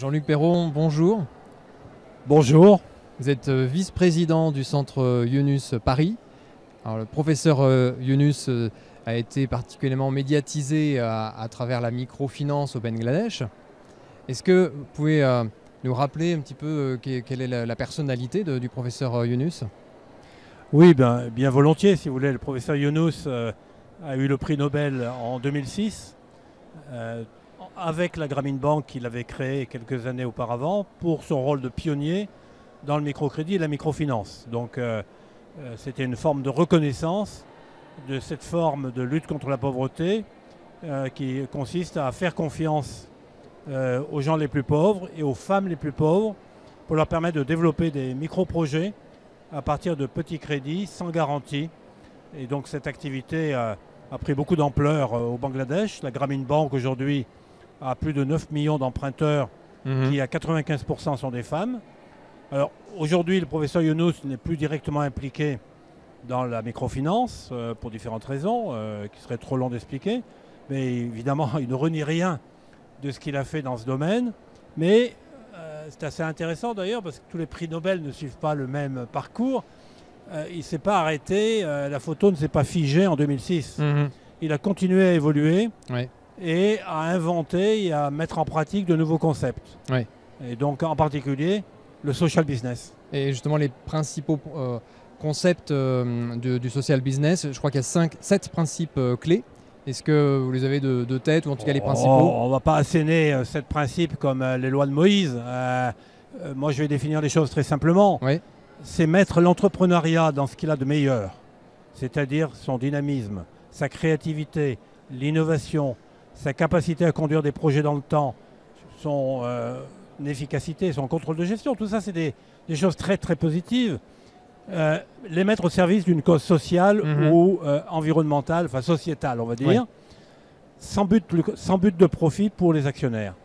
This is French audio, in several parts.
Jean-Luc Perron, bonjour. Bonjour. Vous êtes vice-président du centre Yunus Paris. Alors, le professeur Yunus a été particulièrement médiatisé à travers la microfinance au Bangladesh. Est-ce que vous pouvez nous rappeler un petit peu quelle est la personnalité du professeur Yunus? Oui, bien volontiers, si vous voulez. Le professeur Yunus a eu le prix Nobel en 2006 avec la Grameen Bank qu'il avait créée quelques années auparavant pour son rôle de pionnier dans le microcrédit et la microfinance. Donc c'était une forme de reconnaissance de cette forme de lutte contre la pauvreté qui consiste à faire confiance aux gens les plus pauvres et aux femmes les plus pauvres pour leur permettre de développer des micro-projets à partir de petits crédits sans garantie. Et donc cette activité a pris beaucoup d'ampleur au Bangladesh. La Grameen Bank aujourd'hui a plus de 9 millions d'emprunteurs qui à 95% sont des femmes. Alors aujourd'hui le professeur Yunus n'est plus directement impliqué dans la microfinance pour différentes raisons qui seraient trop long d'expliquer. Mais évidemment il ne renie rien de ce qu'il a fait dans ce domaine. Mais c'est assez intéressant d'ailleurs parce que tous les prix Nobel ne suivent pas le même parcours. Il ne s'est pas arrêté, la photo ne s'est pas figée en 2006. Il a continué à évoluer et à inventer et à mettre en pratique de nouveaux concepts. Et donc en particulier le social business. Et justement les principaux concepts du social business, je crois qu'il y a 7 principes clés. Est-ce que vous les avez de tête ou en tout cas les principaux? On ne va pas asséner 7 principes comme les lois de Moïse. Moi je vais définir les choses très simplement. C'est mettre l'entrepreneuriat dans ce qu'il a de meilleur, c'est-à-dire son dynamisme, sa créativité, l'innovation, sa capacité à conduire des projets dans le temps, son efficacité, son contrôle de gestion. Tout ça, c'est des choses très très positives. Les mettre au service d'une cause sociale ou environnementale, enfin sociétale, on va dire, sans but de profit pour les actionnaires.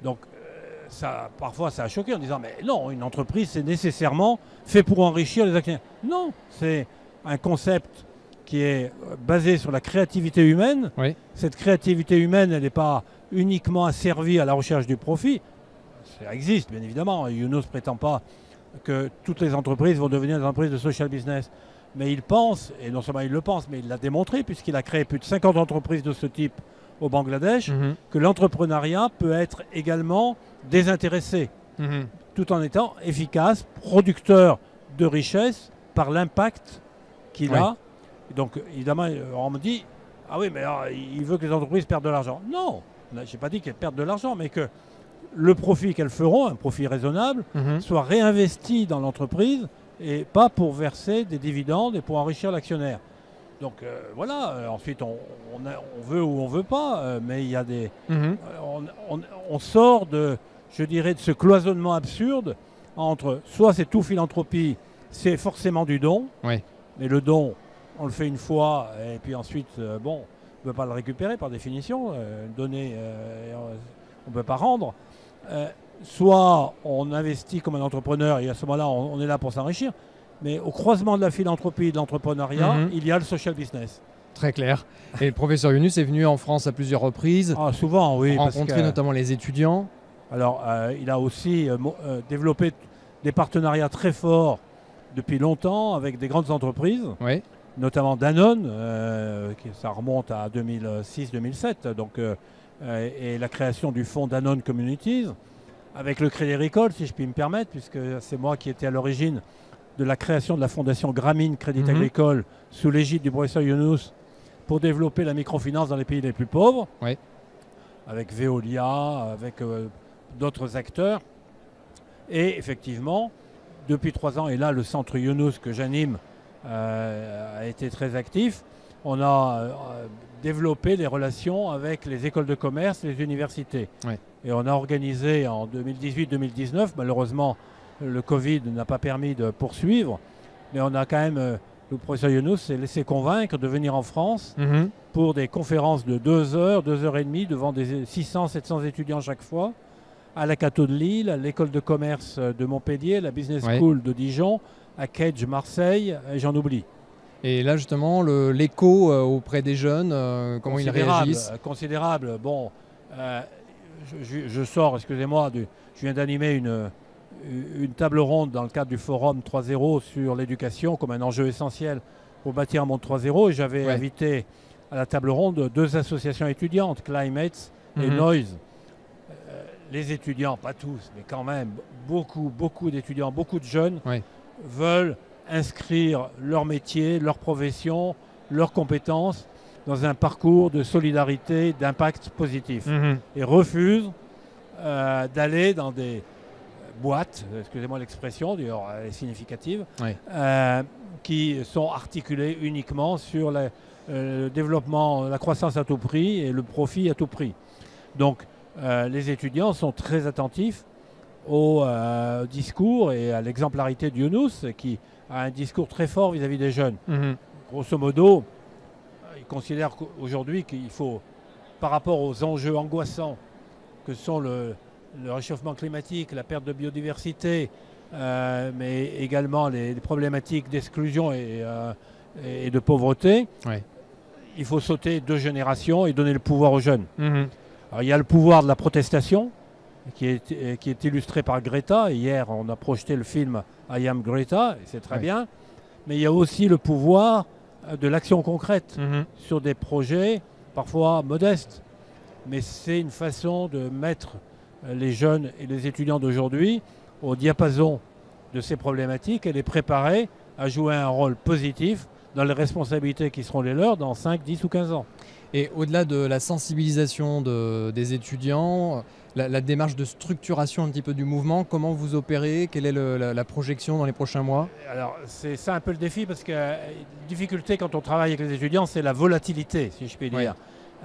Donc, parfois ça a choqué en disant mais non, une entreprise c'est nécessairement fait pour enrichir les actionnaires. Non, c'est un concept qui est basé sur la créativité humaine. Cette créativité humaine, elle n'est pas uniquement asservie à la recherche du profit. Ça existe bien évidemment. Yunus ne prétend pas que toutes les entreprises vont devenir des entreprises de social business. Mais il pense, et non seulement il le pense, mais il l'a démontré puisqu'il a créé plus de 50 entreprises de ce type au Bangladesh, que l'entrepreneuriat peut être également désintéressé, tout en étant efficace, producteur de richesse par l'impact qu'il a. Et donc évidemment, on me dit, ah oui, mais alors, il veut que les entreprises perdent de l'argent. Non, je n'ai pas dit qu'elles perdent de l'argent, mais que le profit qu'elles feront, un profit raisonnable, soit réinvesti dans l'entreprise et pas pour verser des dividendes et pour enrichir l'actionnaire. Donc voilà, ensuite on veut ou on ne veut pas, mais il y a des... on sort de, je dirais, de ce cloisonnement absurde entre soit c'est tout philanthropie, c'est forcément du don, mais le don, on le fait une fois et puis ensuite, bon, on ne peut pas le récupérer par définition, donner, on ne peut pas rendre. Soit on investit comme un entrepreneur et à ce moment-là, on est là pour s'enrichir. Mais au croisement de la philanthropie et de l'entrepreneuriat, il y a le social business. Très clair. Et le professeur Yunus est venu en France à plusieurs reprises. Ah, souvent, oui. Rencontrer notamment les étudiants. Alors, il a aussi développé des partenariats très forts depuis longtemps avec des grandes entreprises, notamment Danone, ça remonte à 2006-2007, donc, et la création du fonds Danone Communities, avec le Crédit Agricole, si je puis me permettre, puisque c'est moi qui étais à l'origine de la création de la fondation Grameen Crédit Agricole sous l'égide du professeur Yunus pour développer la microfinance dans les pays les plus pauvres, avec Veolia, avec d'autres acteurs. Et effectivement, depuis 3 ans, et là le centre Yunus que j'anime a été très actif, on a développé les relations avec les écoles de commerce, les universités. Et on a organisé en 2018-2019, malheureusement le Covid n'a pas permis de poursuivre, mais on a quand même, le professeur Yunus s'est laissé convaincre de venir en France pour des conférences de 2 heures, 2 heures et demie devant des 600-700 étudiants chaque fois, à la Cato de Lille, à l'école de commerce de Montpellier, la Business School de Dijon, à Cage Marseille, et j'en oublie. Et là justement, l'écho auprès des jeunes, comment ils réagissent? Considérable. Bon, je sors, excusez-moi, je viens d'animer une table ronde dans le cadre du forum 3.0 sur l'éducation comme un enjeu essentiel pour bâtir un monde 3.0 et j'avais invité à la table ronde 2 associations étudiantes, Climate et Noise. Les étudiants, pas tous, mais quand même, beaucoup d'étudiants, beaucoup de jeunes veulent inscrire leur métier, leur profession, leurs compétences dans un parcours de solidarité, d'impact positif et refusent d'aller dans des boîtes, excusez-moi l'expression, d'ailleurs elle est significative, qui sont articulées uniquement sur le développement, la croissance à tout prix et le profit à tout prix. Donc les étudiants sont très attentifs au discours et à l'exemplarité de Younous qui a un discours très fort vis-à-vis des jeunes. Grosso modo, il considère qu'aujourd'hui qu'il faut, par rapport aux enjeux angoissants que sont le réchauffement climatique, la perte de biodiversité, mais également les problématiques d'exclusion et de pauvreté, il faut sauter 2 générations et donner le pouvoir aux jeunes. Alors, il y a le pouvoir de la protestation, qui est illustré par Greta. Hier, on a projeté le film I Am Greta, et c'est très bien. Mais il y a aussi le pouvoir de l'action concrète sur des projets parfois modestes. Mais c'est une façon de mettre les jeunes et les étudiants d'aujourd'hui au diapason de ces problématiques et les préparer à jouer un rôle positif dans les responsabilités qui seront les leurs dans 5, 10 ou 15 ans. Et au-delà de la sensibilisation des étudiants, la démarche de structuration un petit peu du mouvement, comment vous opérez? Quelle est la projection dans les prochains mois? Alors c'est ça un peu le défi parce que la difficulté quand on travaille avec les étudiants, c'est la volatilité, si je puis dire.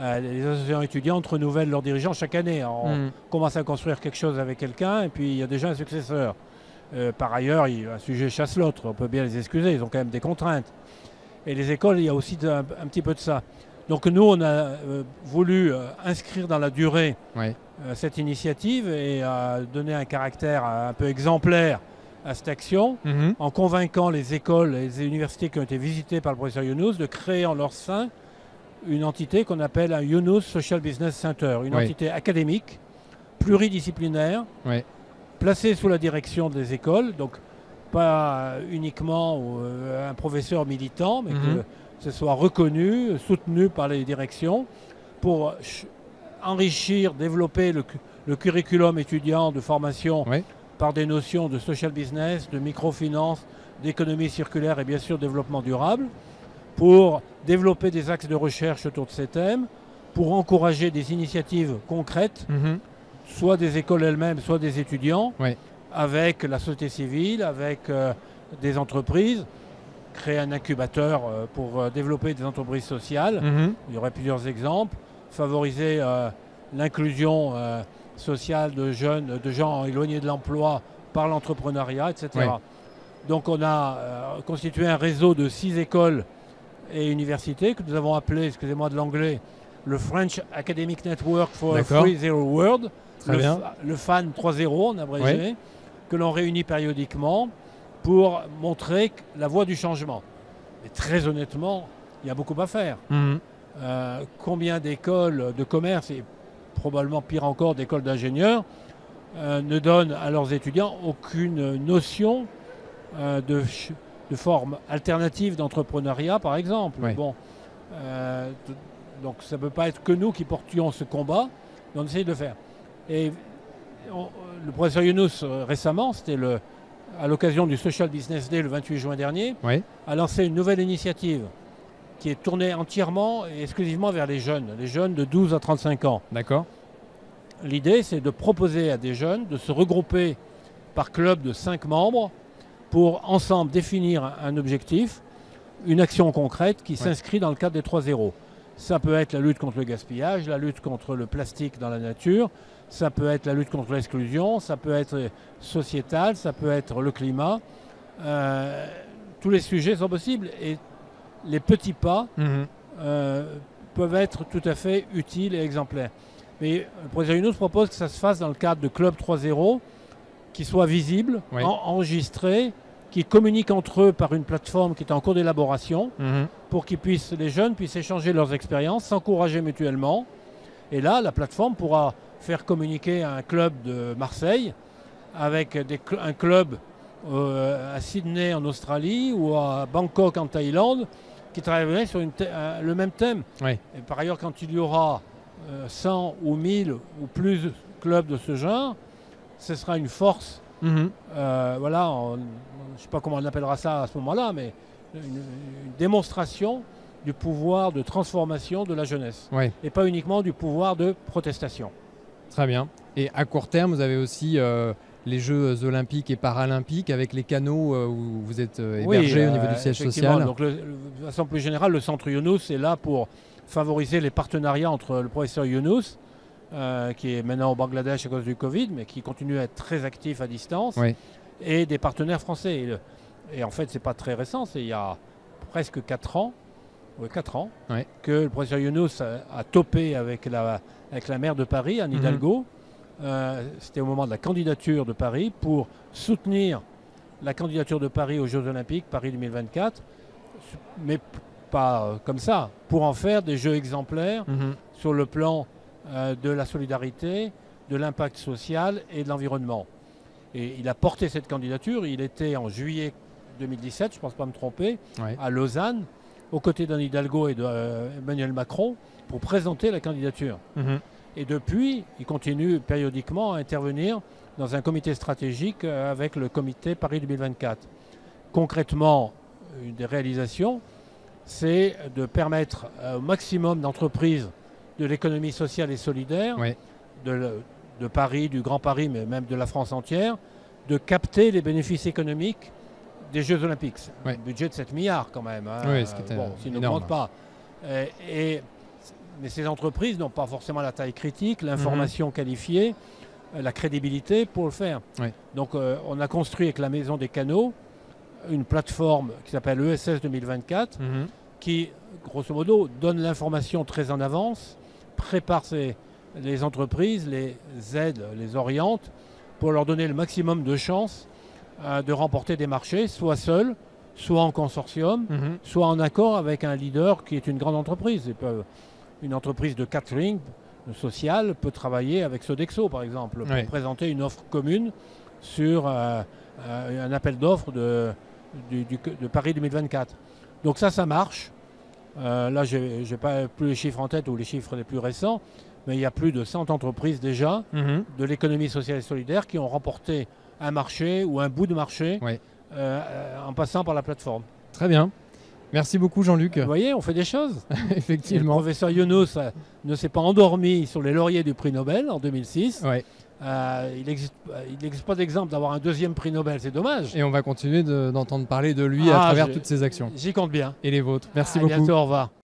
Les associations étudiantes renouvellent leurs dirigeants chaque année. On commence à construire quelque chose avec quelqu'un et puis il y a déjà un successeur. Par ailleurs, un sujet chasse l'autre, on peut bien les excuser, ils ont quand même des contraintes. Et les écoles, il y a aussi un petit peu de ça. Donc nous, on a voulu inscrire dans la durée cette initiative et donner un caractère un peu exemplaire à cette action en convainquant les écoles et les universités qui ont été visitées par le professeur Younous de créer en leur sein une entité qu'on appelle un Younous Social Business Center, une entité académique, pluridisciplinaire, placée sous la direction des écoles, donc pas uniquement un professeur militant, mais que ce soit reconnu, soutenu par les directions pour enrichir, développer le curriculum étudiant de formation par des notions de social business, de microfinance, d'économie circulaire et bien sûr développement durable, pour développer des axes de recherche autour de ces thèmes, pour encourager des initiatives concrètes, soit des écoles elles-mêmes, soit des étudiants, avec la société civile, avec des entreprises, créer un incubateur pour développer des entreprises sociales. Il y aurait plusieurs exemples. Favoriser l'inclusion sociale de jeunes, de gens éloignés de l'emploi par l'entrepreneuriat, etc. Donc on a constitué un réseau de 6 écoles et universités que nous avons appelé, excusez-moi de l'anglais, le French Academic Network for a Free Zero World, le FAN 3.0 en abrégé, que l'on réunit périodiquement pour montrer la voie du changement. Mais très honnêtement, il y a beaucoup à faire. Combien d'écoles de commerce, et probablement pire encore d'écoles d'ingénieurs, ne donnent à leurs étudiants aucune notion de forme alternative d'entrepreneuriat, par exemple. Bon, donc ça ne peut pas être que nous qui portions ce combat, mais on essaye de le faire. Et le professeur Younous, récemment, c'était à l'occasion du Social Business Day le 28 juin dernier, a lancé une nouvelle initiative qui est tournée entièrement et exclusivement vers les jeunes de 12 à 35 ans. L'idée, c'est de proposer à des jeunes de se regrouper par club de 5 membres pour ensemble définir un objectif, une action concrète qui s'inscrit dans le cadre des 3.0. Ça peut être la lutte contre le gaspillage, la lutte contre le plastique dans la nature, ça peut être la lutte contre l'exclusion, ça peut être sociétal, ça peut être le climat. Tous les sujets sont possibles et les petits pas peuvent être tout à fait utiles et exemplaires. Mais le professeur Younous propose que ça se fasse dans le cadre de Club 3.0, qui soit visible, enregistré, qui communiquent entre eux par une plateforme qui est en cours d'élaboration pour qu'ils les jeunes puissent échanger leurs expériences, s'encourager mutuellement. Et là, la plateforme pourra faire communiquer un club de Marseille avec un club à Sydney en Australie ou à Bangkok en Thaïlande qui travaillerait sur le même thème. Oui. Et par ailleurs, quand il y aura 100 ou 1000 ou plus de clubs de ce genre, ce sera une force. Voilà, je ne sais pas comment on appellera ça à ce moment-là, mais une démonstration du pouvoir de transformation de la jeunesse. Oui. Et pas uniquement du pouvoir de protestation. Très bien. Et à court terme, vous avez aussi les Jeux olympiques et paralympiques avec les canaux où vous êtes hébergé au niveau du siège social. Donc, de façon plus générale, le centre Younous est là pour favoriser les partenariats entre le professeur Younous, qui est maintenant au Bangladesh à cause du Covid, mais qui continue à être très actif à distance, Oui. et des partenaires français. Et en fait, ce n'est pas très récent, c'est il y a presque 4 ans, Oui. que le professeur Younous a topé avec la maire de Paris, Anne Hidalgo. C'était au moment de la candidature de Paris pour soutenir la candidature de Paris aux Jeux Olympiques, Paris 2024, mais pas comme ça, pour en faire des Jeux exemplaires sur le plan de la solidarité, de l'impact social et de l'environnement. Et il a porté cette candidature, il était en juillet 2017, je ne pense pas me tromper, à Lausanne, aux côtés d'Anne Hidalgo et d'Emmanuel Macron, pour présenter la candidature. Et depuis, il continue périodiquement à intervenir dans un comité stratégique avec le comité Paris 2024. Concrètement, une des réalisations, c'est de permettre au maximum d'entreprises de l'économie sociale et solidaire, de Paris, du Grand Paris, mais même de la France entière, de capter les bénéfices économiques des Jeux Olympiques. Un budget de 7 milliards quand même. S'il n'augmente pas. Mais ces entreprises n'ont pas forcément la taille critique, l'information qualifiée, la crédibilité pour le faire. Donc on a construit avec la Maison des Canaux une plateforme qui s'appelle ESS 2024 qui, grosso modo, donne l'information très en avance, prépare les entreprises, les aide, les oriente pour leur donner le maximum de chances de remporter des marchés, soit seuls, soit en consortium, soit en accord avec un leader qui est une grande entreprise. Une entreprise de catering social peut travailler avec Sodexo, par exemple, pour présenter une offre commune sur un appel d'offres de Paris 2024. Donc ça marche. Là, je n'ai pas plus les chiffres en tête ou les chiffres les plus récents, mais il y a plus de 100 entreprises déjà de l'économie sociale et solidaire qui ont remporté un marché ou un bout de marché en passant par la plateforme. Très bien. Merci beaucoup Jean-Luc. Vous voyez, on fait des choses. Effectivement. Le professeur Younous ne s'est pas endormi sur les lauriers du prix Nobel en 2006. Il n'existe pas d'exemple d'avoir un deuxième prix Nobel, c'est dommage. Et on va continuer d'entendre parler de lui à travers toutes ses actions. J'y compte bien. Et les vôtres. Merci beaucoup. À bientôt, au revoir.